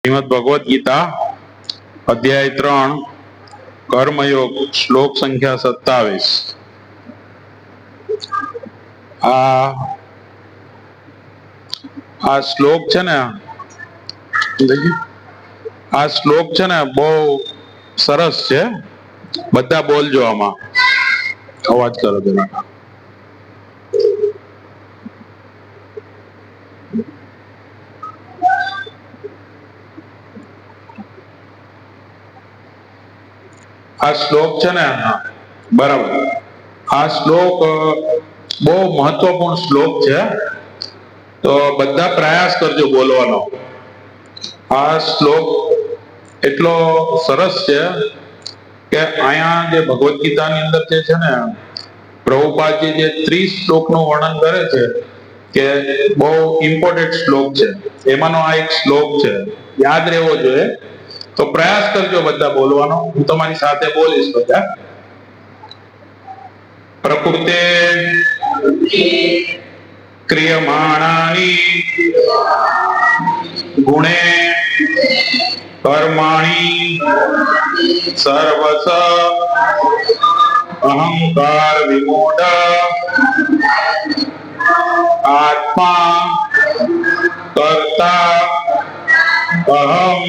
શ્રીમદ ભગવદ ગીતા અધ્યાય 3 કર્મયોગ શ્લોક સંખ્યા 27। આ શ્લોક છે ને બહુ સરસ છે। બધા બોલજો, આમાં અવાજ કરો જરા। આ શ્લોક છે ને બરાબર, આ શ્લોક બહુ મહત્વપૂર્ણ શ્લોક છે, તો બધા પ્રયાસ કરજો બોલવાનો। આ શ્લોક એટલો સરસ છે કે અહીંયા જે ભગવદ ગીતાની અંદર જે છે ને પ્રભુપાદજી જે 30 શ્લોકનું વર્ણન કરે છે કે બહુ ઇમ્પોર્ટન્ટ શ્લોક છે, એમાંનો આ એક શ્લોક છે, યાદ રહેવો જોઈએ। તો પ્રયાસ કરજો બધા બોલવાનો, હું તમારી સાથે બોલીશ બધા। પ્રકૃતે ક્રિયમાણાની ગુણે કર્માણી સર્વસ અહંકાર વિમૂઢ આત્મા કર્તા અહમ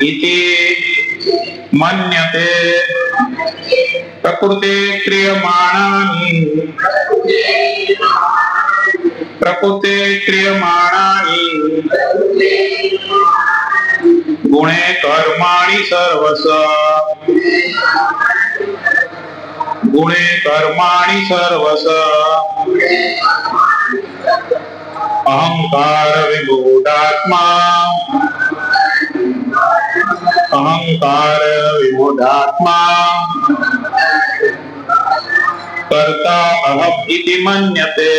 ઇતિ મન્યતે। પ્રકૃતે ક્રિયમાણાની ગુણે કર્માણિ સર્વસ અહંકાર વિમૂઢાત્મા કર્તા અહમ ઇતિ મન્યતે।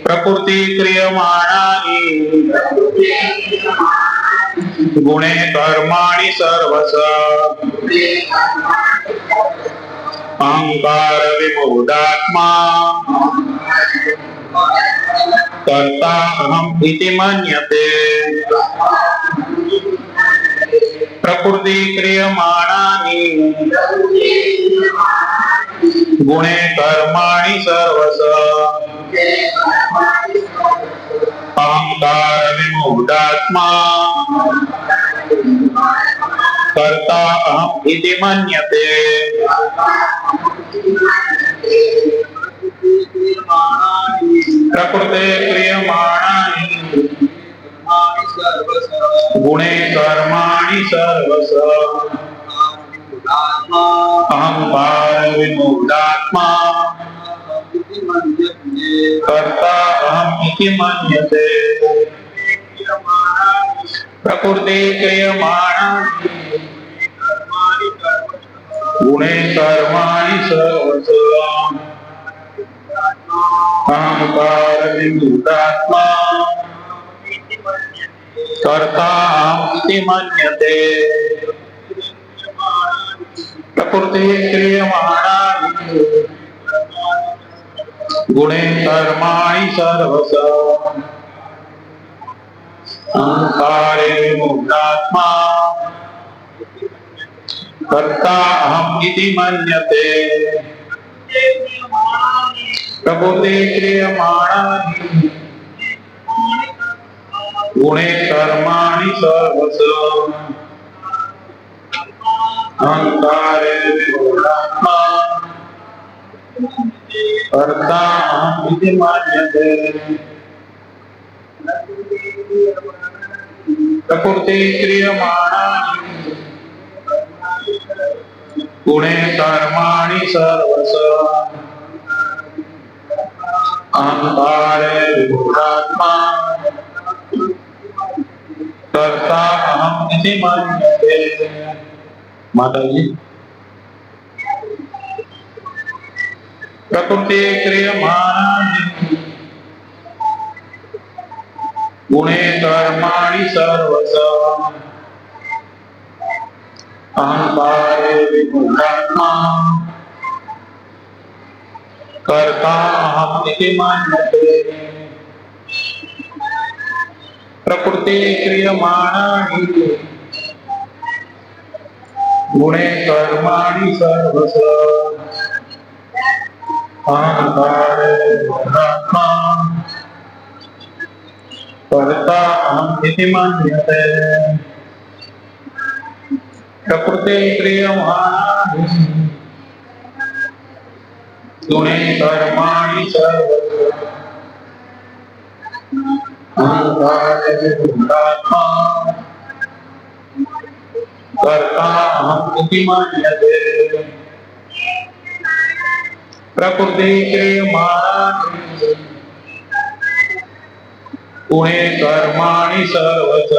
પ્રકૃતિ ક્રિયમાણાની ગુણે કર્માણિ સર્વસ અહંકાર વિમૂઢાત્મા કર્તા અહમ ઇતિ મન્યતે। પ્રકૃતિ ક્રિયમાણાની ગુણે કર્માણિ સર્વસ અહંકાર વિમૂઢાત્મા કર્તા અહમ ઇતિ મન્યતે। પ્રકૃતે ક્રિયમાણાની ગુણે કર્માણિ સર્વસ અહંકાર વિમૂઢાત્મા કર્તા અહમ ઇતિ મન્યતે। પ્રકૃતિ ક્રિયમાણાની ગુણે કર્માણિ સર્વસ અહંકાર વિમૂઢાત્મા કર્તા અહમ ઇતિ મન્યતે। પ્રકૃતિ ક્રિયમાણાની ગુણે કર્માણિ સર્વસ અહંકાર વિમૂઢાત્મા કર્તા અહમ ઇતિ મન્યતે। પ્રકૃતિ ક્રિયમાણાની ગુણે કર્માણિ સર્વસ અહંકાર વિમૂઢાત્મા કર્તા અહમ ઇતિ મન્યતે। પ્રકૃતિ ક્રિયમાણાની ગુણે કર્માણિ સર્વસ અહંકાર વિમૂઢાત્મા કર્તા અહમ ઇતિ મન્યતે। માતાજી, પ્રકૃતિ ક્રિયમાણાની ગુણે કર્માણિ સર્વસ અહંકાર વિમૂઢાત્મા कर्ताहम् इति मन्यते प्रकृते क्रियमाणानि गुणे कर्माणि सर्वश अहंकारे ब्रह्मा कर्ताहम् इति मन्यते प्रकृते क्रियमाणानि गुणे कर्माणि सर्वश अहंकारे ब्रह्मा कर्ताहम् इति मन्यते प्रकृते क्रियमाणानि गुणे कर्माणि सर्वश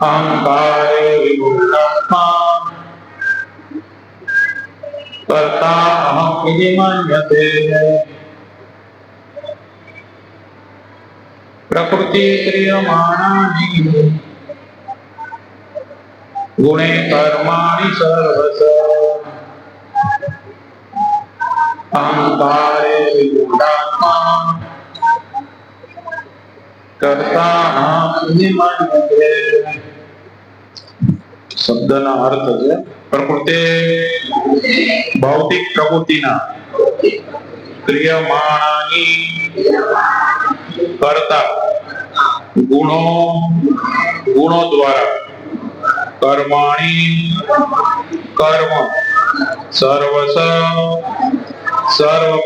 अहंकारे विमूढात्मा कर्ताहम् इति मन्यते प्रकृते क्रियमाणानि गुणे कर्माणि सर्वश अहंकारे विमूढात्मा कर्ताहम् इति मन्यते शब्दना अर्थ છે પ્રકૃતિ ભૌતિક પ્રકૃતિના ક્રિયમાણાની કરતા ગુણો દ્વારા કર્માણી કર્મ સર્વ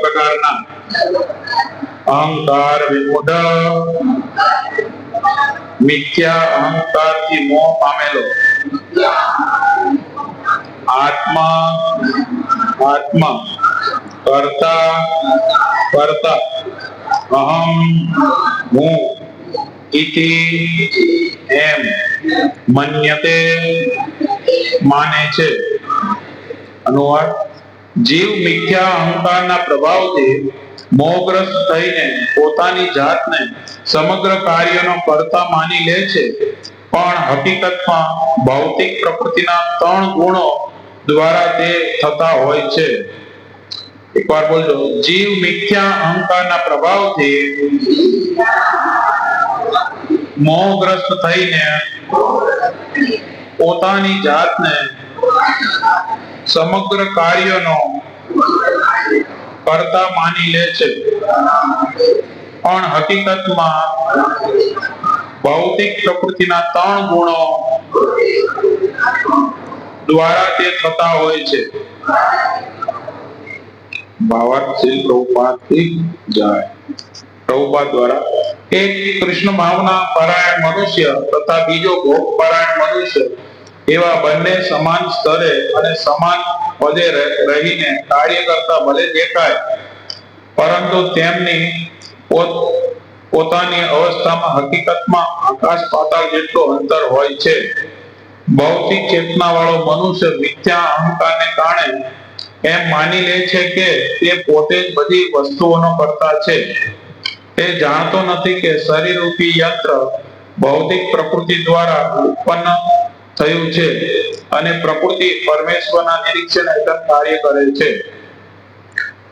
પ્રકારના અહંકાર વિમૂઢ મિથ્યા અહંકારથી મોહ પામેલો આત્મા કર્તા અહમ હું ઇતિ એમ મન્યતે માને છે અનુવાદ જીવ મિથ્યા અહંકારના પ્રભાવથી મોહગ્રસ્ત થઈને પોતાની જાતને સમગ્ર કાર્યનો કર્તા માની લે છે, પણ હકીકતમાં ભૌતિક પ્રકૃતિના 3 ગુણો દ્વારા તે થતા હોય છે. એકવાર બોલજો. જીવ મિથ્યા અહંકારના પ્રભાવથી મોહગ્રસ્ત થઈને પોતાની જાતને સમગ્ર કાર્યનો કર્તા માની લે છે, પણ હકીકતમાં ભૌતિક પ્રકૃતિના 3 ગુણો દ્વારા તે થતા હોય છે. ભાવાર્થ શ્રી પ્રભુપાદથી જાય. પ્રભુપાદ દ્વારા એક કૃષ્ણ ભાવના પરાયણ મનુષ્ય તથા બીજો ભોગ પરાયણ મનુષ્ય એવા બંને સમાન સ્તરે અને સમાન પદે રહીને કાર્ય કરતા ભલે દેખાય, પરંતુ તેમની પોતાની અવસ્થામાં હકીકતમાં આકાશ પાતાળ જેટલો અંતર હોય છે. ભૌતિક ચેતના વાળો મનુષ્ય મિથ્યા અહંકારને કારણે એમ માની લે છે કે તે પોતે જ બધી વસ્તુઓનો કર્તા છે. તે જાણતો નથી કે શરીર રૂપી યંત્ર ભૌતિક પ્રકૃતિ દ્વારા ઉત્પન્ન થયું છે અને પ્રકૃતિ પરમેશ્વરના નિરીક્ષણ હેઠળ કાર્ય કરે છે.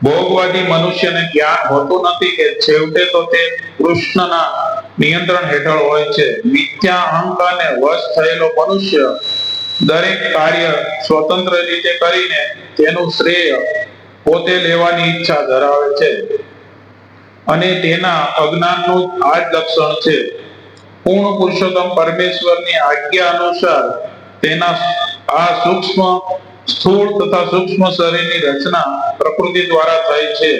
ભોગવાદી મનુષ્યને જ્ઞાન હોતું નથી કે છેવટે તો તે કૃષ્ણના નિયંત્રણ હેઠળ હોય છે. મિથ્યા અહંકારને વશ થયેલો મનુષ્ય દરેક કાર્ય સ્વતંત્ર રીતે કરીને તેનું શ્રેય પોતે લેવાની ઈચ્છા ધરાવે છે અને તેના અજ્ઞાનનું આ જ લક્ષણ છે. પૂર્ણ પુરુષોત્તમ પરમેશ્વરની આજ્ઞા અનુસાર તેના આ સૂક્ષ્મ સ્થૂળ તથા સૂક્ષ્મ શરીરની રચના પ્રકૃતિ દ્વારા થઈ છે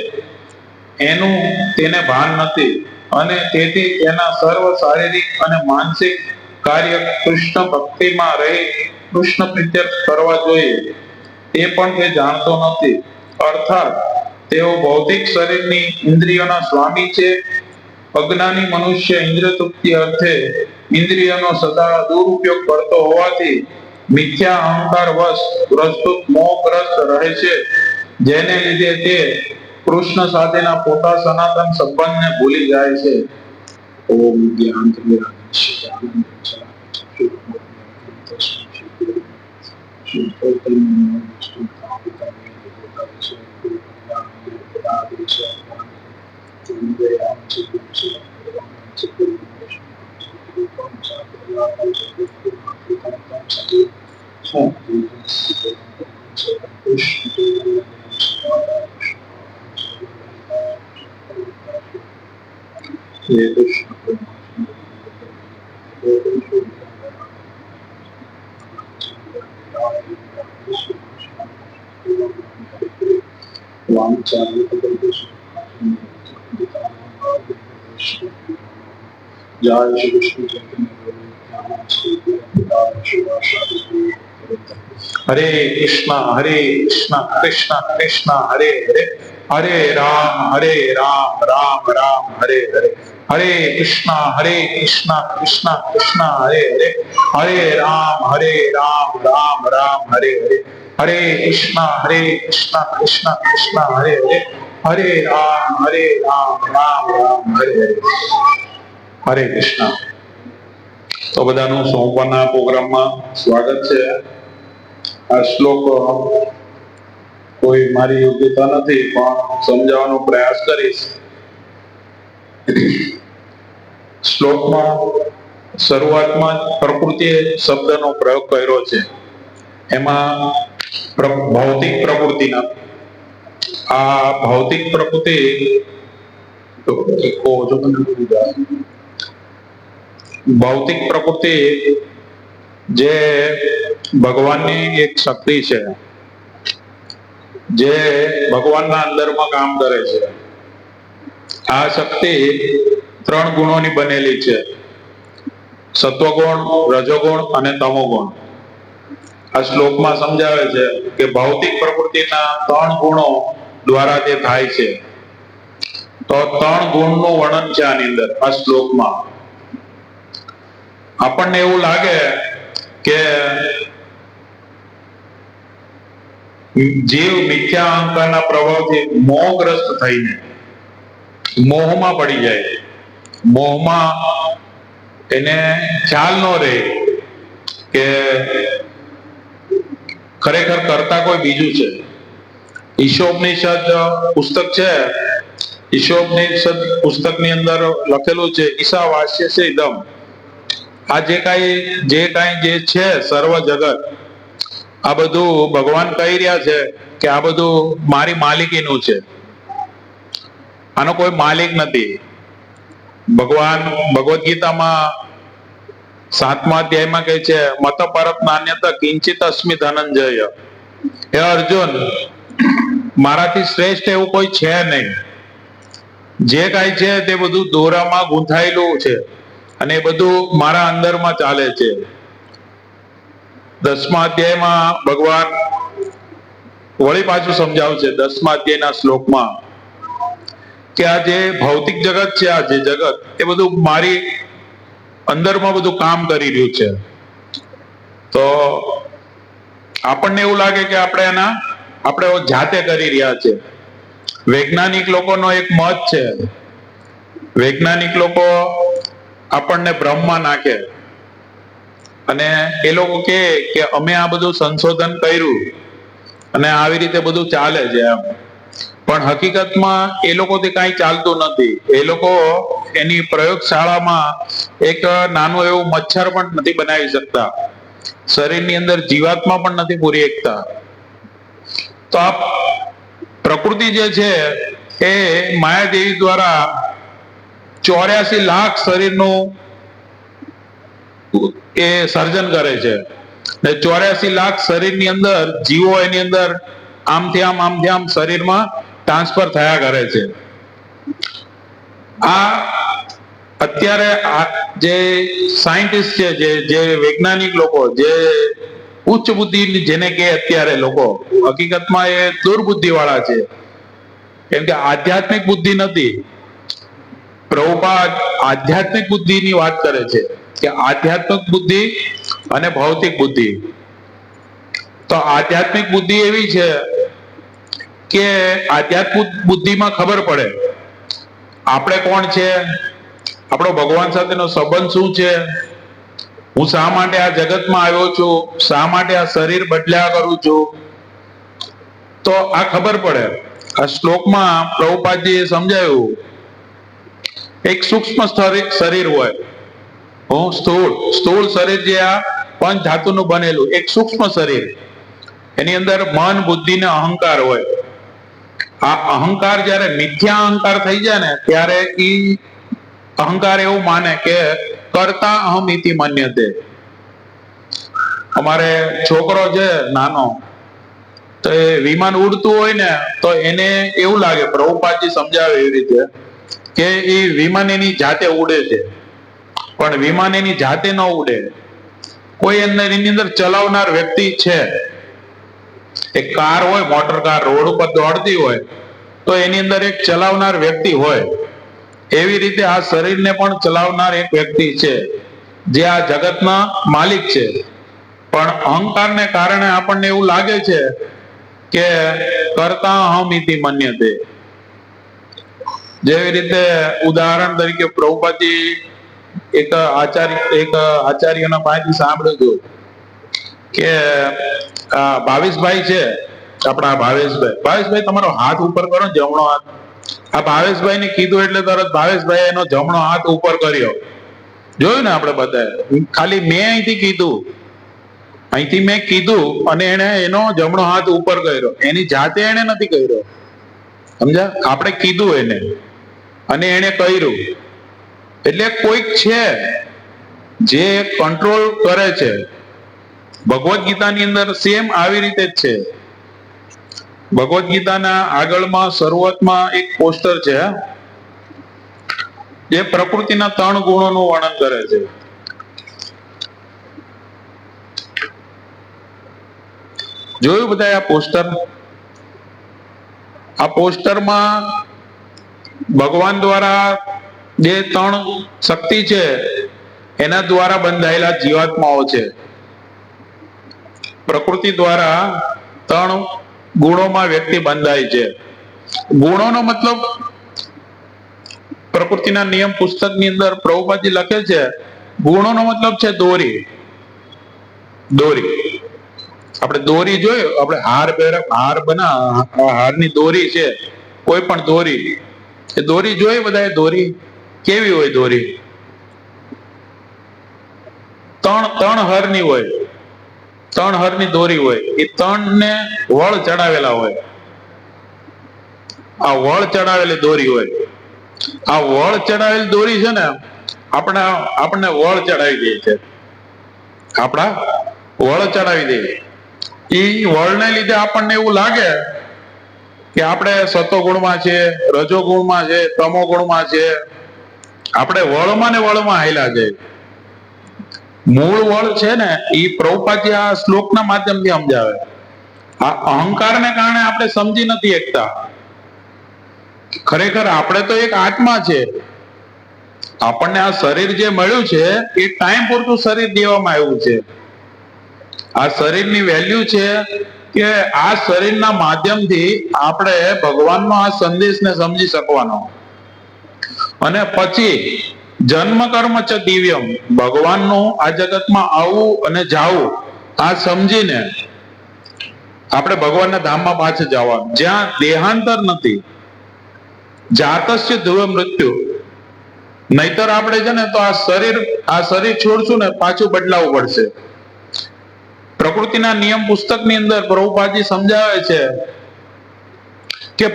એનું તેને ભાન નથી, અને તેથી તેના સર્વ શારીરિક અને માનસિક કાર્ય કૃષ્ણ ભક્તિમાં રહી કૃષ્ણ પ્રીત્યર્થ કરવા જોઈએ તે પણ તે જાણતો નથી. અર્થાત તેઓ ભૌતિક શરીરની ઇન્દ્રિયોના સ્વામી છે. અજ્ઞાની મનુષ્ય ઇન્દ્રિય તૃપ્તિ અર્થે ઇન્દ્રિયોનો સદા દુરુપયોગ કરતો હોવાથી મિથ્યા અહંકાર વશ પ્રસ્તુત મોહગ્રસ્ત રહે છે, જેને લીધે તે કૃષ્ણ સાથેના પોતા સનાતન સંબંધને ભૂલી જાય છે. ઓમ જ્ઞાન હરે કૃષ્ણ કૃષ્ણ કૃષ્ણ હરે હરે, હરે રામ રામ રામ હરે હરે, હરે કૃષ્ણ કૃષ્ણ કૃષ્ણ હરે હરે, હરે રામ રામ રામ હરે હરે, હરે કૃષ્ણ કૃષ્ણ કૃષ્ણ હરે હરે, હરે રામ રામ રામ હરે હરે. હરે કૃષ્ણ. તો બધાનું સોમવારના પ્રોગ્રામમાં સ્વાગત છે. આ શ્લોક કોઈ મારી યોગ્યતા નથી, પણ સમજાવવાનો પ્રયાસ કરીશ. શ્લોકમાં શરૂઆતમાં પ્રકૃતિ શબ્દનો પ્રયોગ કર્યો છે. એમાં ભૌતિક પ્રકૃતિના આ ભૌતિક પ્રકૃતિ ભૌતિક પ્રકૃતિ જે ભગવાનની એક શક્તિ છે, જે ભગવાનના અંદરમાં કામ કરે છે. આ શક્તિ 3 ગુણોની બનેલી છે: સત્વગુણ, રજોગુણ અને તમોગુણ. આ શ્લોકમાં સમજાવે છે કે ભૌતિક પ્રકૃતિના 3 ગુણો દ્વારા જે થાય છે. તો 3 ગુણનું વર્ણન છે આની અંદર, આ શ્લોકમાં. આપણને એવું લાગે કે જીવ મિથ્યા અહંકારના પ્રભાવથી મોહગ્રસ્ત થઈને મોહમાં પડી જાય. મોહમાં એને ખ્યાલ ન રહે કે ખરેખર કરતા કોઈ બીજું છે. ઈશોપનિષદ પુસ્તક છે. ઈશોપનિષદ પુસ્તકની અંદર લખેલું છે, ઈશાવાસ્ય છે ઇદમ. આ જે કાંઈ જે છે સર્વ જગત, આ બધું ભગવાન કહી રહ્યા છે કે આ બધું મારી માલિકીનું છે. આનો કોઈ માલિક નથી. ભગવાન ભગવદ ગીતામાં 7મા અધ્યાયમાં કહે છે, મત પરત નાન્યત કિંચિત અસ્મિ ધનંજય. હે અર્જુન, મારાથી શ્રેષ્ઠ એવું કોઈ છે નહીં. જે કાંઈ છે તે બધું દોરામાં ગૂંથાયેલું છે અને એ બધું મારા અંદરમાં ચાલે છે. 10મા અધ્યાયમાં ભગવાન વળી પાછું સમજાવશે 10મા અધ્યાયના શ્લોકમાં કે આ જે ભૌતિક જગત છે, આ જે જગત, એ બધું મારી અંદરમાં બધું કામ કરી રહ્યું છે. તો આપણને એવું લાગે કે આપણે જાતે કરી રહ્યા છે. વૈજ્ઞાનિક લોકોનો એક મત છે. વૈજ્ઞાનિક લોકો આપણને ભ્રમમાં નાખે અને એ લોકો કે અમે આ બધું સંશોધન કર્યું અને આવી રીતે બધું ચાલે છે એમ. પણ હકીકતમાં એ લોકોથી કાંઈ ચાલતું નથી. એ લોકો એની પ્રયોગશાળામાં એક નાનું એવું મચ્છર પણ નથી બનાવી શકતા. શરીરની અંદર જીવાત્મા પણ નથી પૂરી શકતા. તો આ પ્રકૃતિ જે છે એ માયાદેવી દ્વારા 84 લાખ શરીરનું એ સર્જન કરે છે. 84 લાખ શરીરની અંદર જીવો એની અંદર આમથી આમ શરીરમાં ટ્રાન્સફર થયા કરે છે. આ અત્યારે જે સાયન્ટિસ્ટ છે, જે વૈજ્ઞાનિક લોકો, જે ઉચ્ચ બુદ્ધિ જેને કે અત્યારે લોકો, હકીકતમાં એ દુર્બુદ્ધિ વાળા છે. કેમ કે આધ્યાત્મિક બુદ્ધિ નથી. પ્રભુપાદ આધ્યાત્મિક બુદ્ધિની વાત કરે છે કે આધ્યાત્મિક બુદ્ધિ અને ભૌતિક બુદ્ધિ. તો આધ્યાત્મિક બુદ્ધિ એવી છે કે આધ્યાત્મિક બુદ્ધિમાં ખબર પડે આપણે કોણ છે, આપણો ભગવાન સાથેનો સંબંધ શું છે, હું શા માટે આ જગતમાં આવ્યો છું, શા માટે આ શરીર બદલ્યા કરું છું, તો આ ખબર પડે. આ શ્લોકમાં પ્રભુપાદજીએ સમજાવ્યું, એક સૂક્ષ્મ શરીર હોય, સ્થૂળ શરીર જે આ પંચ ધાતુનું બનેલું એક સૂક્ષ્મ શરીર, એની અંદર મન, બુદ્ધિ ને અહંકાર હોય. આ અહંકાર જયારે મિથ્યા અહંકાર થઈ જાય ને ત્યારે ઈ અહંકાર એવું માને કે કરતા અહમ ઇતિ મન્યતે. અમારે છોકરો છે નાનો, તો એ વિમાન ઉડતું હોય ને તો એને એવું લાગે, પ્રભુપાદજી સમજાવે એવી રીતે કે એ વિમાન એની જાતે ઉડે છે, પણ વિમાન એની જાતે ન ઉડે. કોઈ એની અંદર ચલાવનાર વ્યક્તિ છે. એક કાર હોય, મોટર કાર રોડ ઉપર દોડતી હોય તો એની અંદર એક ચલાવનાર વ્યક્તિ હોય. એવી રીતે આ શરીરને પણ ચલાવનાર એક વ્યક્તિ છે, જે આ જગતના માલિક છે. પણ અહંકારને કારણે આપણને એવું લાગે છે કે કરતા અહમ ઇતિ મન્યતે. જેવી રીતે ઉદાહરણ તરીકે પ્રભુપાદજી એક આચાર્યના પાસેથી સાંભળ્યું હતું કે ભાવેશભાઈ છે, આપણા ભાવેશભાઈ તમારો હાથ ઉપર કરો ને, જમણો હાથ. આ ભાવેશભાઈ ને કીધું એટલે તરત ભાવેશભાઈ એનો જમણો હાથ ઉપર કર્યો. જોયું ને આપણે બધાએ, ખાલી મેં અહીંથી મેં કીધું અને એને એનો જમણો હાથ ઉપર કર્યો. એની જાતે એને નથી કર્યો, સમજ્યા? આપણે કીધું એને અને એને કર્યું. એટલે કોઈક છે જે કંટ્રોલ કરે છે. ભગવદ્ ગીતાની અંદર સેમ આવી રીતે જ છે. ભગવદ્ ગીતાના આગળમાં શરૂઆતમાં એક પોસ્ટર છે જે પ્રકૃતિના 3 ગુણોનું વર્ણન કરે છે. જોયું બધા આ પોસ્ટર? આ પોસ્ટરમાં ભગવાન દ્વારા જે 3 શક્તિ છે એના દ્વારા બંધાયેલા જીવાત્માઓ છે. પ્રકૃતિ દ્વારા 3 ગુણોમાં વ્યક્તિ બંધાય છે. ગુણોનો મતલબ પ્રકૃતિના નિયમ પુસ્તકની અંદર પ્રભુપાદજી લખે છે, ગુણોનો મતલબ છે દોરી. આપણે દોરી જોયું, આપણે હાર હારની દોરી છે, કોઈ પણ દોરી, એ દોરી જોઈ બધાએ? દોરી કેવી હોય? દોરી 3 હરની હોય, 3 હરની દોરી હોય. એ 3 ને વળ ચડાવેલા હોય. આ વળ ચડાવેલી દોરી હોય. આ વળ ચડાવેલી દોરી છે ને આપણને વળ ચડાવી દે છે. આપણા વળ ચડાવી દે. એ વળને લીધે આપણને એવું લાગે કે આપણે સત્વગુણમાં છે, રજોગુણમાં છે, તમોગુણમાં છે. આપણે વળમાં ને વળમાં હાલ્યા છે. મૂળ વળ છે ને એ પ્રભુપાદજી આ શ્લોકના માધ્યમથી સમજાવે. આ અહંકારને કારણે આપણે સમજી નથી શકતા. ખરેખર આપણે તો એક આત્મા છે. આપણને આ શરીર જે મળ્યું છે એ ટાઈમ પૂરતું શરીર દેવામાં આવ્યું છે. આ શરીરની વેલ્યુ છે કે આ શરીરના માધ્યમથી આપણે ભગવાનનો આ સંદેશને સમજી શકવાનો. અને પછી જન્મ કર્મ ચ દિવ્યમ, ભગવાનનું આ જગતમાં આવવું અને જાવું આ સમજીને આપણે ભગવાનના ધામમાં પાછું જવાનું, જ્યાં દેહાંતર નથી. જાતસ્ય ધ્રુવ મૃત્યુ. નહીતર આપણે છે ને તો આ શરીર છોડશું ને પાછું બદલાવવું પડશે. પ્રકૃતિના નિયમ પુસ્તકની અંદર પ્રભુપાદજી સમજાવે છે કે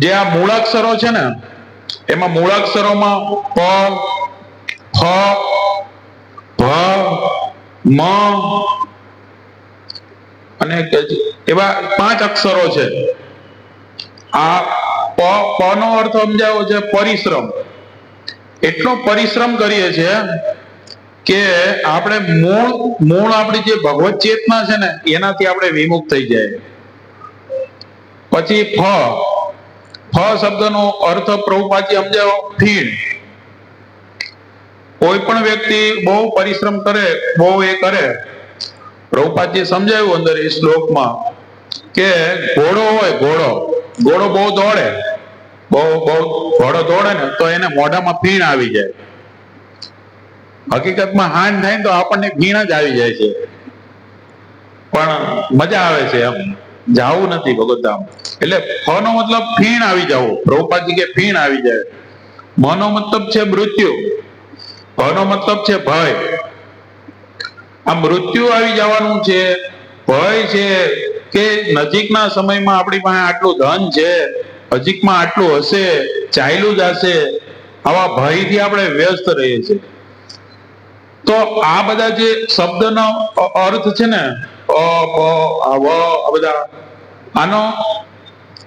જે આ મૂળાક્ષરો છે ને એમાં મૂળાક્ષરોમાં પ, ફ, ભ, મ અને એવા 5 અક્ષરો છે. આ પ નો અર્થ સમજાવ્યો છે પરિશ્રમ. એટલો પરિશ્રમ કરીએ છીએ કે આપણે મૂળ આપણી જે ભગવત ચેતના છે ને એનાથી આપણે વિમુખ થઈ જાય. પછી ફ શબ્દનો અર્થ પ્રભુપાદજી સમજાવ્યો ફીણ. કોઈ પણ વ્યક્તિ બહુ પરિશ્રમ કરે, બહુ એ કરે, પ્રભુપાદજીએ સમજાવ્યું અંદર એ શ્લોકમાં કે ઘોડો હોય, ઘોડો બહુ દોડે, ઘોડો દોડે ને તો એને મોઢામાં ફીણ આવી જાય. હકીકતમાં હાન થાય તો આપણને ફીણ જ આવી જાય છે, પણ મજા આવે છે એમ. જાવું નથી ભગવત ધામ. એટલે ફ નો મતલબ ફીણ આવી જવું, પ્રભુપાદજી કે ફીણ આવી જાય. મ નો મતલબ છે મૃત્યુ, ભ નો મતલબ છે ભય. આ મૃત્યુ આવી જવાનું છે, ભય છે કે નજીકના સમયમાં આપણી પાસે આટલું ધન છે, નજીકમાં આટલું હશે, ચાલ્યું જ હશે, આવા ભયથી આપણે વ્યસ્ત રહીએ છીએ. તો આ બધા જે શબ્દનો અર્થ છે ને, અ બ આ વ આ બધા, આનો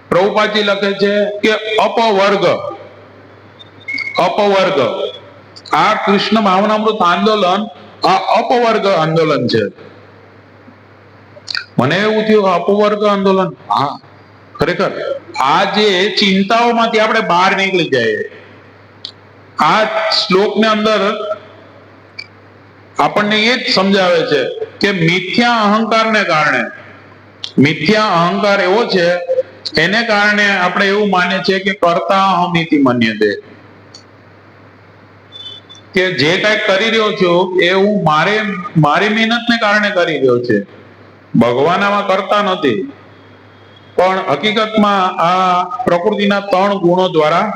પ્રભુપાદજી લખે છે કે અપવર્ગ. અપવર્ગ, આ કૃષ્ણ ભાવનામૃત આંદોલન આ અપવર્ગ આંદોલન છે. મને એવું થયું અપવર્ગ આંદોલન, હા ખરેખર આ જે ચિંતાઓમાંથી આપણે બહાર નીકળી જાય. આ શ્લોક ને અંદર આપણને એ જ સમજાવે છે કે મિથ્યા અહંકારને કારણે, મિથ્યા અહંકાર એવો છે એને કારણે આપણે એવું માને છે કે કર્તા અહમિતિ મન્યતે, કે જે કઈ કરી રહ્યો છું એ હું મારી મહેનતને કારણે કરી રહ્યો છે, ભગવાન આમાં કરતા નથી. પણ હકીકતમાં આ પ્રકૃતિના 3 ગુણો દ્વારા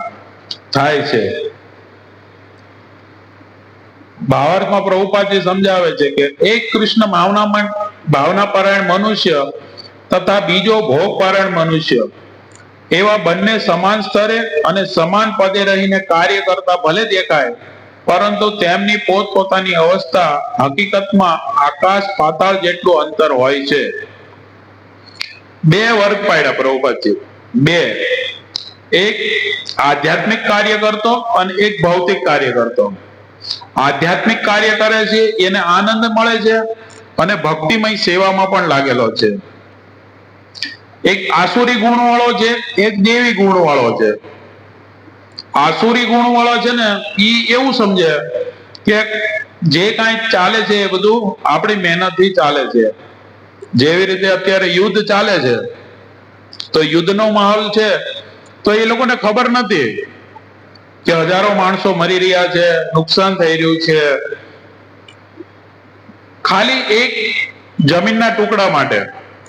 થાય છે. ભાવાર્થમાં પ્રભુપાદજી સમજાવે છે કે એક કૃષ્ણ ભાવના પરાયણ મનુષ્ય તથા બીજો ભોગ પરાયણ મનુષ્ય, એવા બંને સમાન સ્તરે અને સમાન પદે રહીને કાર્ય કરતા ભલે દેખાય, પરંતુ તેમની પોતપોતાની અવસ્થા હકીકતમાં આકાશ પાતાળ જેટલું અંતર હોય છે. 2 વર્ગ પાડ્યા પ્રભુપાદજી, 2, એક આધ્યાત્મિક કાર્ય કરતો અને એક ભૌતિક કાર્ય કરતો. આધ્યાત્મિક કાર્ય કરે છે એને આનંદ મળે છે અને ભક્તિમય સેવામાં પણ લાગેલો છે. એક આસુરી ગુણ વાળો છે, એક દેવી ગુણ વાળો છે. આસુરી ગુણ વાળો છે ને ઈ એવું સમજે કે જે કાંઈ ચાલે છે એ બધું આપણી મહેનતથી ચાલે છે. જેવી રીતે અત્યારે યુદ્ધ ચાલે છે તો યુદ્ધનો માહોલ છે, તો એ લોકોને ખબર નથી કે હજારો માણસો મરી રહ્યા છે, નુકસાન થઈ રહ્યું છે, ખાલી એક જમીનના ટુકડા માટે.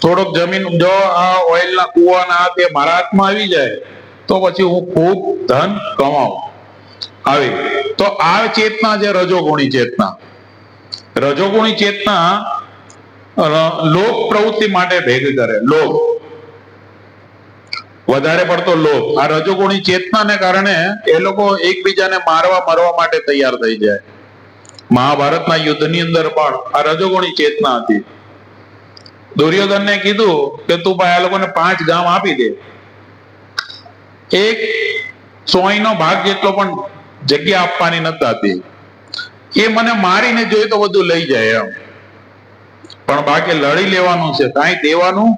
થોડોક જમીન, જો આ ઓઇલના કુવાના તે મારા હાથમાં આવી જાય તો પછી હું ખૂબ ધન કમાઉં, આવી. તો આ ચેતના છે રજોગુણી ચેતના. રજોગુણી ચેતના લોક પ્રવૃત્તિ માટે ભેગી કરે, લોક, વધારે પડતો લોભ. આ રજોગુણી ચેતનાને કારણે એ લોકો એકબીજાને મરવા માટે તૈયાર થઈ જાય. મહાભારતના યુદ્ધની અંદર પણ આ રજોગુણી ચેતના હતી. દુર્યોધનને કીધું કે તું ભાઈ આ લોકોને 5 ગામ આપી દે, એક 100નો ભાગ જેટલો પણ જગ્યા આપવાની નથી હતી. એ મને મારીને જોઈએ તો બધું લઈ જાય એમ, પણ બાકી લડી લેવાનું છે, કાંઈ દેવાનું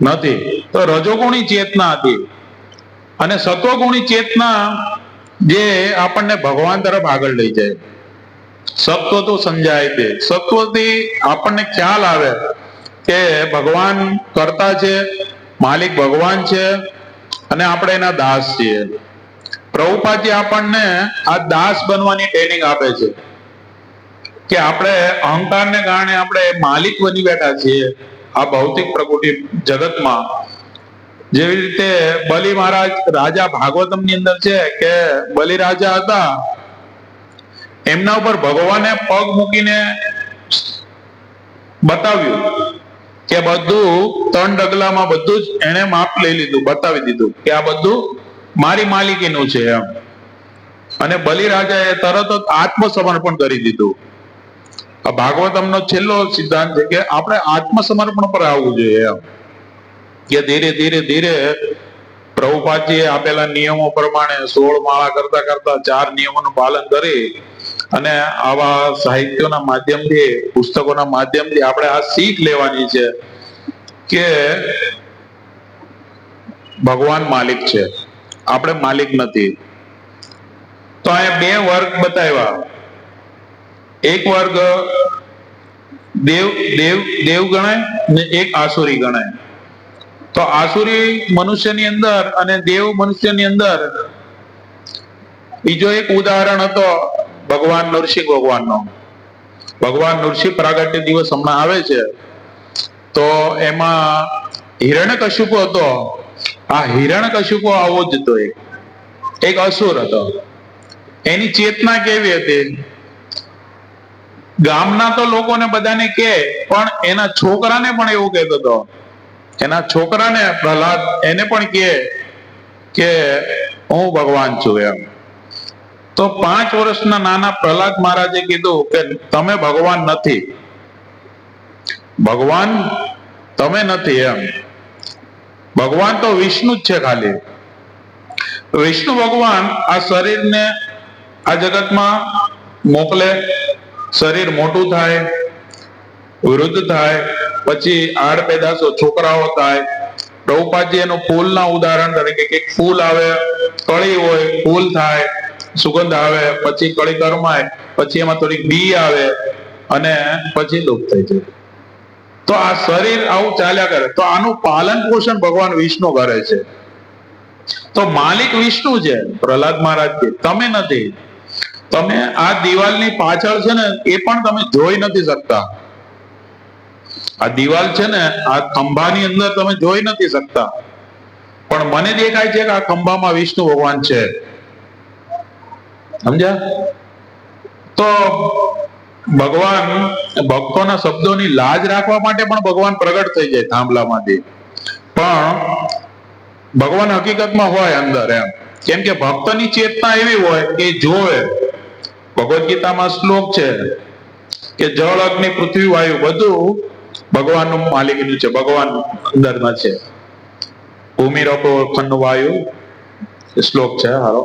નથી. તો રજોગુણી ચેતના હતી. અને સત્વગુણી ચેતના જે આપણને ભગવાન તરફ આગળ લઈ જાય. સત્વ તો સમજાય તે, સત્વથી આપણને ખ્યાલ આવે કે ભગવાન કરતા છે, માલિક ભગવાન છે અને આપણે એના દાસ છીએ. પ્રભુપાદજી આપણને આ દાસ બનવાની ટ્રેનિંગ આપે છે કે આપણે અહંકારને કારણે આપણે માલિક બની બેઠા છીએ આ ભૌતિક પ્રકૃતિ જગતમાં. જેવી રીતે બલિ મહારાજ, રાજા ભાગવતમની અંદર છે કે બલિ રાજા હતા, એમના ઉપર ભગવાને પગ મૂકીને બતાવ્યું કે બધું 3 ડગલામાં બધું જ એને માપ લઈ લીધું, બતાવી દીધું કે આ બધું મારી માલિકીનું છે એમ. અને બલિ રાજાએ તરત જ આત્મસમર્પણ કરી દીધું. ભાગવતમનો છેલ્લો સિદ્ધાંત છે કે આપણે આત્મસમર્પણ પર આવવું જોઈએ એમ, કે ધીરે ધીરે ધીરે પ્રભુપાદજીએ આપેલા નિયમો પ્રમાણે 16 માળા કરતા કરતા 4 નિયમોનું પાલન કરી અને આવા સાહિત્યોના માધ્યમથી, પુસ્તકોના માધ્યમથી આપણે આ શીખ લેવાની છે કે ભગવાન માલિક છે, આપણે માલિક નથી. તો અહીંયા 2 વર્ગ બતાવ્યા. એક વર્ગ દેવ ગણાય ને એક આસુરી ગણાય. તો આસુરી મનુષ્યની અંદર અને દેવ મનુષ્યની અંદર બીજો એક ઉદાહરણ હતો ભગવાન નરસિંહ ભગવાનનો. ભગવાન નરસિંહ પ્રાગટ્ય દિવસ હમણાં આવે છે, તો એમાં હિરણ્યકશિપુ હતો, આ હિરણ્યકશિપુ આવો જ હતો, એક અસુર હતો. એની ચેતના કેવી હતી? ગામના તો લોકોને બધાને કે, પણ એના છોકરાને પણ એવું કહેતો હતો. એના છોકરાને પ્રહલાદ એને પણ કે હું ભગવાન છું એમ. તો 5 વર્ષના નાના પ્રહલાદ મહારાજે કીધું કે તમે ભગવાન નથી, ભગવાન તમે નથી એમ. ભગવાન તો વિષ્ણુ જ છે ખાલી. વિષ્ણુ ભગવાન આ શરીરને આ જગતમાં મોકલે, શરીર મોટું થાય, વૃદ્ધ થાય, પછી આડ પેદાશો છોકરાઓ થાય. પ્રભુપાદજી એનું ફૂલના ઉદાહરણ તરીકે કે ફૂલ આવે, કળી હોય, ફૂલ થાય, સુગંધ આવે, પછી કળી કરમાય, પછી એમાં થોડીક બી આવે અને પછી દુઃખ થઈ જાય. તો આ શરીર આવું ચાલ્યા કરે. તો આનું પાલન પોષણ ભગવાન વિષ્ણુ કરે છે. તો માલિક વિષ્ણુ છે. પ્રહલાદ મહારાજ કે તમે નથી. તમે આ દિવાલની પાછળ છે ને એ પણ તમે જોઈ નથી શકતા. આ દિવાલ છે ને આ ખંભાની અંદર તમે જોઈ નથી શકતા, પણ મને દેખાય છે કે આ ખંભામાં વિષ્ણુ ભગવાન છે. સમજ્યા? તો ભગવાન ભક્તોના શબ્દોની લાજ રાખવા માટે પણ ભગવાન પ્રગટ થઈ જાય થાંભલામાંથી, પણ ભગવાન હકીકતમાં હોય અંદર એમ. કેમ કે ભક્તની ચેતના એવી હોય કે જોવે. ભગવદ ગીતામાં શ્લોક છે કે જળ, અગ્નિ, પૃથ્વી, વાયુ બધું ભગવાનનું માલિકીનું છે, ભગવાન અંદરમાં છે. ભૂમિ રપો ખંડ વાયુ શ્લોક છે હારો.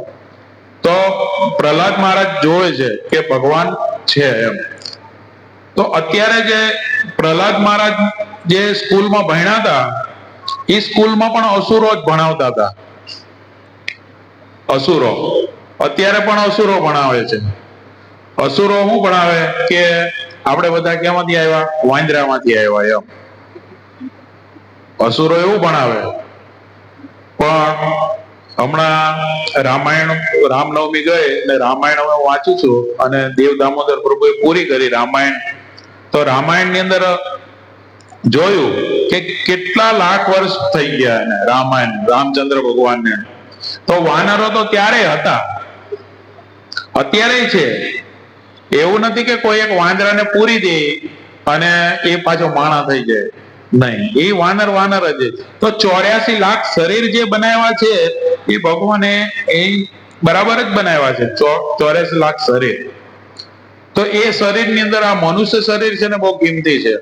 તો પ્રહલાદ મહારાજ જોવે છે કે ભગવાન છે એમ. તો અત્યારે જે પ્રહલાદ મહારાજ જે સ્કૂલમાં ભણ્યા હતા એ સ્કૂલમાં પણ અસુરો જ ભણાવતા હતા. અસુરો અત્યારે પણ અસુરો ભણાવે છે. અસુરો શું ભણાવે કે આપણે બધા ક્યાંમાંથી આવ્યા? વાંદરામાંથી આવ્યા એમ. અસુરો એવું ભણાવે. પણ હમણાં રામાયણ, રામનવમી ગઈ એટલે રામાયણ હું વાંચું છું અને દેવ દામોદર પ્રભુએ પૂરી કરી રામાયણ. તો રામાયણ ની અંદર જોયું કે કેટલા લાખ વર્ષ થઈ ગયા એને રામાયણ, રામચંદ્ર ભગવાનને. તો વાનરો તો ત્યારે હતા, અત્યારે છે. એવું નથી કે કોઈ એક વાંદરાને પૂરી દે અને એ પાછો માણા થઈ જાય, નહીં. એ વાનર જ. તો 84 લાખ શરીર જે બનાવ્યા છે એ ભગવાને એ બરાબર જ બનાવ્યા છે. 84 લાખ શરીર. તો એ શરીરની અંદર આ મનુષ્ય શરીર છે ને બહુ કિંમતી છે.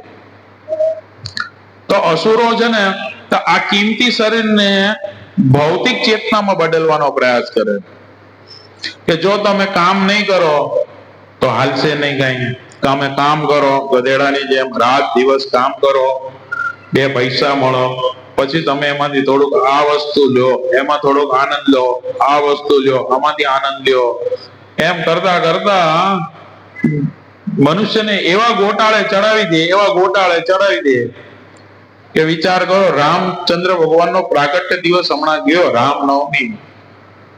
તો અસુરો છે ને તો આ કિંમતી શરીરને ભૌતિક ચેતનામાં બદલવાનો પ્રયાસ કરે કે જો તમે કામ નહીં કરો તો હાલશે નહીં કઈ. તમે કામ કરો ગધેડાની જેમ, રાત દિવસ કામ કરો, 2 પૈસા મળો, પછી તમે એમાંથી થોડુંક આ વસ્તુ લો, એમાં થોડોક આનંદ લો, આ વસ્તુ લો, આમાંથી આનંદ લ્યો. એમ કરતા કરતા મનુષ્યને એવા ગોટાળે ચડાવી દે કે વિચાર કરો. રામચંદ્ર ભગવાનનો પ્રાગટ્ય દિવસ હમણાં ગયો,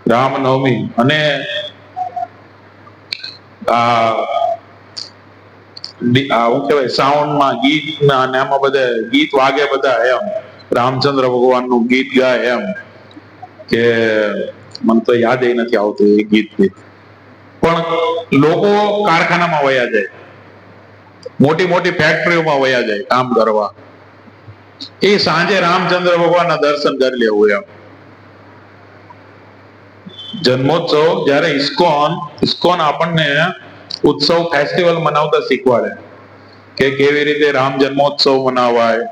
રામનવમી, અને શું કહેવાય સાઉન્ડમાં ગીત અને આમાં બધા ગીત વાગે બધા એમ, રામચંદ્ર ભગવાનનું ગીત ગાય એમ કે મને તો યાદ નથી આવતું એ ગીત. પણ લોકો કારખાનામાં વયા જાય, મોટી મોટી ફેક્ટરીઓમાં વયા જાય કામ કરવા. એ સાંજે રામચંદ્ર ભગવાનના દર્શન કરી લેવું એમ. જન્મોત્સવ જયારે ઇસ્કોન આપણને ઉત્સવ, ફેસ્ટિવલ મનાવતા શીખવાડે કે કેવી રીતે રામ જન્મોત્સવ મનાવાય,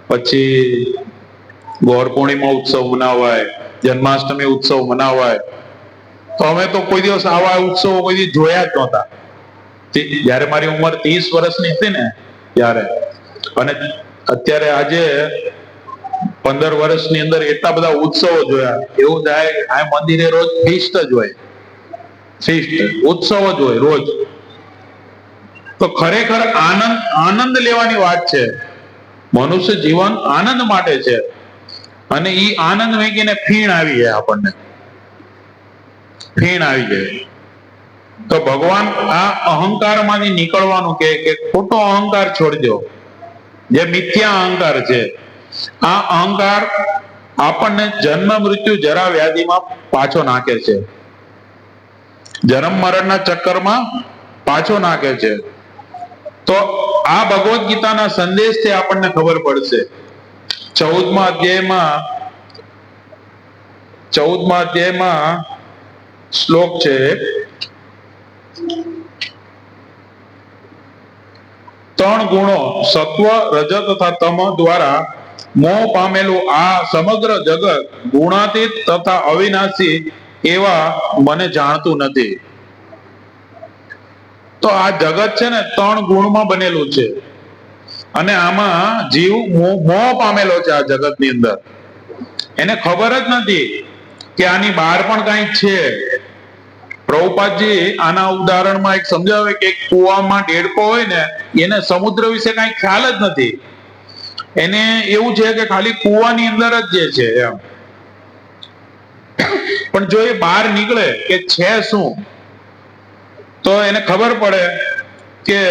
પછી ગૌર પૂર્ણિમા ઉત્સવ મનાવાય, જન્માષ્ટમી ઉત્સવ મનાવાય. તો અમે તો કોઈ દિવસ આવા ઉત્સવો કોઈ દિવસ જોયા જ નહોતા. જયારે મારી ઉંમર 30 વર્ષની હતી ને ત્યારે, અને અત્યારે આજે 15 વર્ષની અંદર એટલા બધા ઉત્સવો જોયા. એવું થાય આ મંદિરે રોજ ફીસ્ટ જ હોય, ઉત્સવ જ હોય રોજ. તો ખરેખર આનંદ લેવાની વાત છે. મનુષ્ય જીવન આનંદ માટે છે, અને ઈ આનંદ વેગીને ફીણ આવી જાય, આપણને ફીણ આવી જાય. તો ભગવાન આ અહંકાર માંથી નીકળવાનું કે ખોટો અહંકાર છોડજો, જે મિથ્યા અહંકાર છે. આ અહંકાર આપણને જન્મ મૃત્યુ જરા વ્યાધિમાં પાછો નાખે છે, જન્મ મરણના ચક્કરમાં પાછો નાખે છે. તો આ ભગવદ્ ગીતાના સંદેશથી આપણને ખબર પડશે. 14મા અધ્યાયમાં શ્લોક છે, ત્રણ ગુણો સત્વ રજ તથા તમ દ્વારા મોહ પામેલું આ સમગ્ર જગત ગુણાતીત તથા અવિનાશી એવા મને જાણતું નથી. તો આ જગત છે ને 3 ગુણમાં બનેલું છે, અને આમાં જીવ મોહ પામેલો છે. આ જગતની અંદર એને ખબર જ નથી કે આની બહાર પણ કઈ છે. પ્રભુપાદજી આના ઉદાહરણમાં એક સમજાવે કે એક કુવામાં દેડકો હોય ને, એને સમુદ્ર વિશે કઈ ખ્યાલ જ નથી. એને એવું છે કે ખાલી કુવાની અંદર જ જે છે એમ. પણ જો એ બહાર નીકળે કે છે શું, તો એને ખબર પડે કે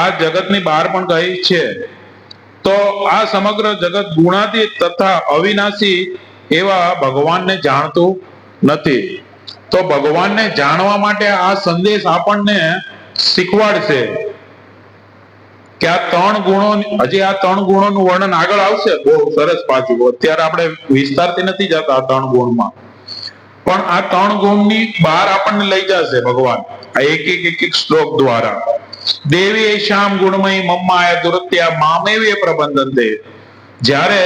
આ જગતની બહાર પણ કઈ છે. તો આ સમગ્ર જગત ગુણાતીત તથા અવિનાશી એવા ભગવાનને જાણતું નથી. તો ભગવાનને જાણવા માટે આ સંદેશ આપણને શીખવાડશે કે આ 3 ગુણો, હજી આ 3 ગુણોનું વર્ણન આગળ આવશે બહુ સરસ પાછું. અત્યારે આપણે વિસ્તારથી નથી જતા આ 3 ગુણમાં, પણ આ 3 ગુણની બહાર આપણને લઈ જશે ભગવાન આ એક શ્લોક દ્વારા. દેવી શ્યામ ગુણમય મમ્માયા દુરત્યા મામેવીય પ્રબંધનતે. જ્યારે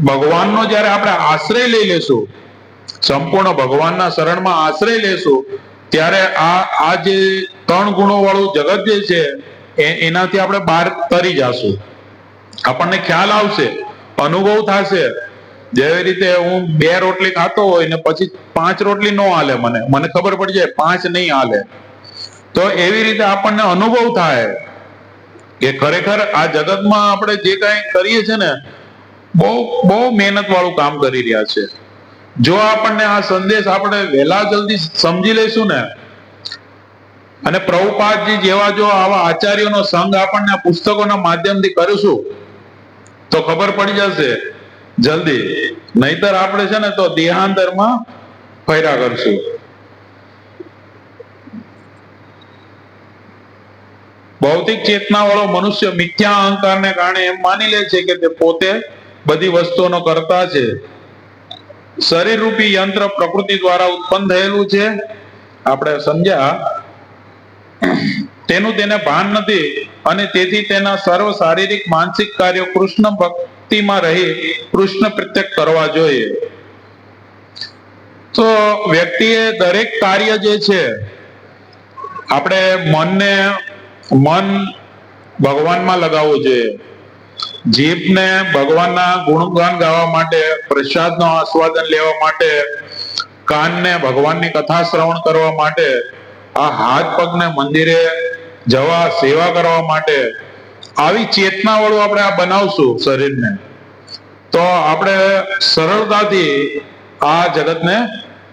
ભગવાનનો જ્યારે આપણે આશ્રય લઈ લેશું, સંપૂર્ણ ભગવાનના શરણમાં આશ્રય લેશું, ત્યારે આ જે 3 ગુણો વાળું જગત જે છે એનાથી આપણે બહાર તરી જશું. આપણને ખ્યાલ આવશે, અનુભવ થશે. જેવી રીતે હું 2 રોટલી ખાતો હોય ને પછી 5 રોટલી ન હાલે, મને ખબર પડી જાય 5 નહીં હાલે. તો એવી રીતે આપણને અનુભવ થાય કે ખરેખર આ જગતમાં આપણે જે કઈ કરીએ છીએ ને, બહુ મહેનત વાળું કામ કરી રહ્યા છે. જો આપણને આ સંદેશ આપણે વહેલા જલ્દી સમજી લઈશું ને, અને પ્રભુપાદજી જેવા જો આવા આચાર્યોનો સંગ આપણને આ પુસ્તકોના માધ્યમથી કરીશું તો ખબર પડી જશે જલ્દી. નહીતર આપણે છે ને તો દેહાંતરમાં ફર્યા કરશું. ભૌતિક ચેતના વાળો મનુષ્ય મિથ્યા અહંકારને કારણે એમ માની લે છે કે તે પોતે બધી વસ્તુઓનો કર્તા છે. શરીર રૂપી યંત્ર પ્રકૃતિ દ્વારા ઉત્પન્ન થયેલું છે, આપણે સમજ્યા. તેનું તેને ભાન નથી, અને તેથી તેના સર્વ શારીરિક માનસિક કાર્યો કૃષ્ણ ભક્તિમાં રહી કૃષ્ણ પ્રત્યક્ષ કરવા જોઈએ. તો વ્યક્તિએ દરેક કાર્ય જે છે, આપણે મન ભગવાનમાં લગાવવું જોઈએ. જીભને ભગવાનના ગુણગાન ગાવા માટે, પ્રસાદનો આસ્વાદન લેવા માટે, કાનને ભગવાનની કથા શ્રવણ કરવા માટે, આ હાથ પગને મંદિરે જવા સેવા કરવા માટે, આવી ચેતના વાળું આપણે આ બનાવશું શરીરને, તો આપણે સરળતાથી આ જગતને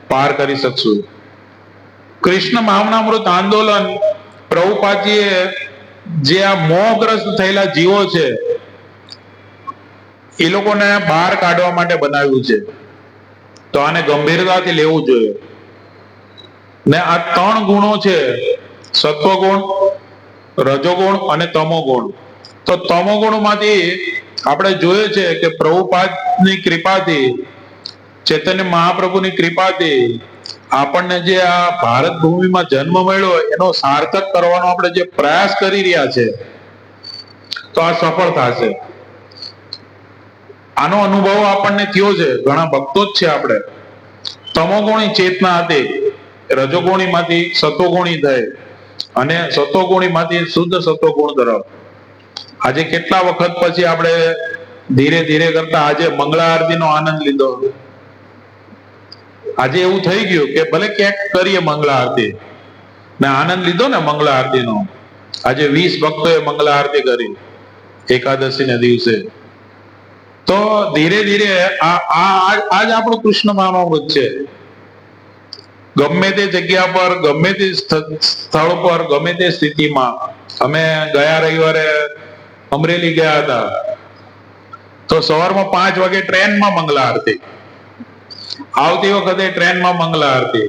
પાર કરી શકશું. કૃષ્ણ ભાવનામૃત આંદોલન પ્રભુપાદજીએ જે આ મોહગ્રસ્ત થયેલા જીવો છે એ લોકોને બહાર કાઢવા માટે બનાવ્યું છે. તો આને ગંભીરતાથી લેવું જોઈએ. ને આ 3 ગુણો છે, સત્વગુણ, રજોગુણ અને તમોગુણ. તો તમોગુણમાંથી આપણે જોઈએ છે કે પ્રભુપાદની કૃપાથી, ચૈતન્ય મહાપ્રભુની કૃપાથી આપણને જે આ ભારત ભૂમિમાં જન્મ મળ્યો એનો સાર્થક કરવાનો આપણે જે પ્રયાસ કરી રહ્યા છે, તો આ સફળ થશે. આનો અનુભવ આપણને થયો છે, ઘણા ભક્તો જ છે. આપણે તમોગુણી ચેતના હતી, રજોગુણી માંથી સત્વગુણી થઈ, અને સત્વગુણી માંથી શુદ્ધ સત્વગુણ તરફ. આજે કેટલા વખત પછી આપણે ધીરે ધીરે કરતા આજે મંગળા આરતીનો આનંદ લીધો. આજે એવું થઈ ગયું કે ભલે ક્યાંક કરીએ મંગળા આરતી ને આનંદ લીધો ને મંગળા આરતીનો. આજે 20 ભક્તોએ મંગળા આરતી કરી એકાદશી ના દિવસે. તો ધીરે ધીરે આજ આપણું કૃષ્ણ ભાવનામૃત છે. ગમે તે જગ્યા પર, ગમે તે સ્થળ પર, ગમે તે સ્થિતિમાં. અમે ગયા રવિવારે અમરેલી ગયા હતા, તો સવારમાં 5 વાગે ટ્રેનમાં મંગલા આરતી, આવતી વખતે ટ્રેનમાં મંગલા આરતી.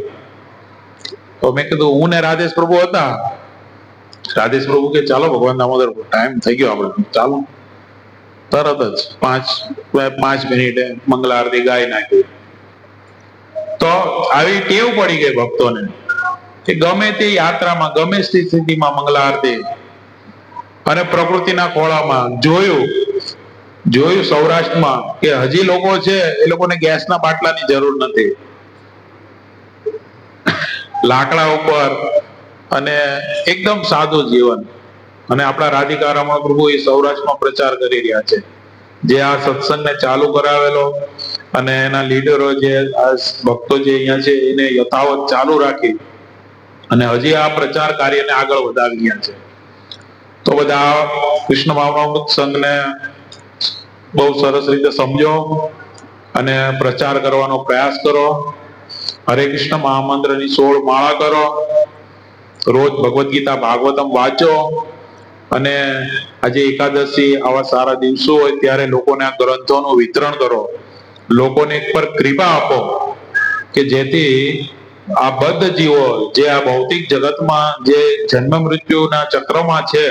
તો મેં કીધું, હું ને રાધેશ પ્રભુ હતા. રાધેશ પ્રભુ કે ચાલો ભગવાન દામોદર ટાઈમ થઈ ગયો આપણે, ચાલો. તરત જ 5 મિનિટે મંગલા આરતી ગાઈ નાખી. તો આવી ટેવ પડી ગઈ ભક્તોને કે ગમે તે યાત્રામાં, ગમે તે સ્થિતિમાં મંગલા આરતી. અને પ્રકૃતિના ખોળામાં જોયું સૌરાષ્ટ્રમાં કે હજી લોકો છે, એ લોકોને ગેસના બાટલાની જરૂર નથી, લાકડા ઉપર અને એકદમ સાદું જીવન. અને આપણા રાધિકા રમણ પ્રભુ એ સૌરાષ્ટ્રમાં પ્રચાર કરી રહ્યા છે, જે આ સત્સંગને ચાલુ કરાવેલો અને એના લીડરો જે આ ભક્તો જે અહીંયા છે એને યથાવત ચાલુ રાખી અને હજી આ પ્રચાર કાર્યને આગળ વધાવી રહ્યા છે. તો બધા કૃષ્ણ ભાવનામૃત સંઘને બહુ સરસ રીતે સમજો અને પ્રચાર કરવાનો પ્રયાસ કરો. હરે કૃષ્ણ મહામંત્રની 16 માળા કરો, રોજ ભગવદ્ ગીતા ભાગવતમ વાંચો, અને આજે એકાદશી આવા સારા દિવસો હોય ત્યારે લોકોને આ ગ્રંથોનું વિતરણ કરો, લોકોને એક પર કૃપા આપો કે જેથી આ બદ્ધ જીવો જે આ ભૌતિક જગતમાં જે જન્મ મૃત્યુના ચક્રમાં છે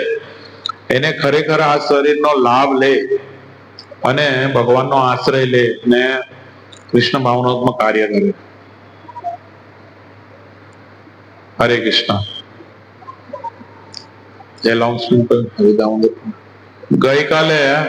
એને ખરેખર આ શરીરનો લાભ લે અને ભગવાનનો આશ્રય લે ને કૃષ્ણ ભાવનાત્મક કાર્ય કરે. હરે કૃષ્ણ. જય લોન્સમેન્ટ ગઈકાલે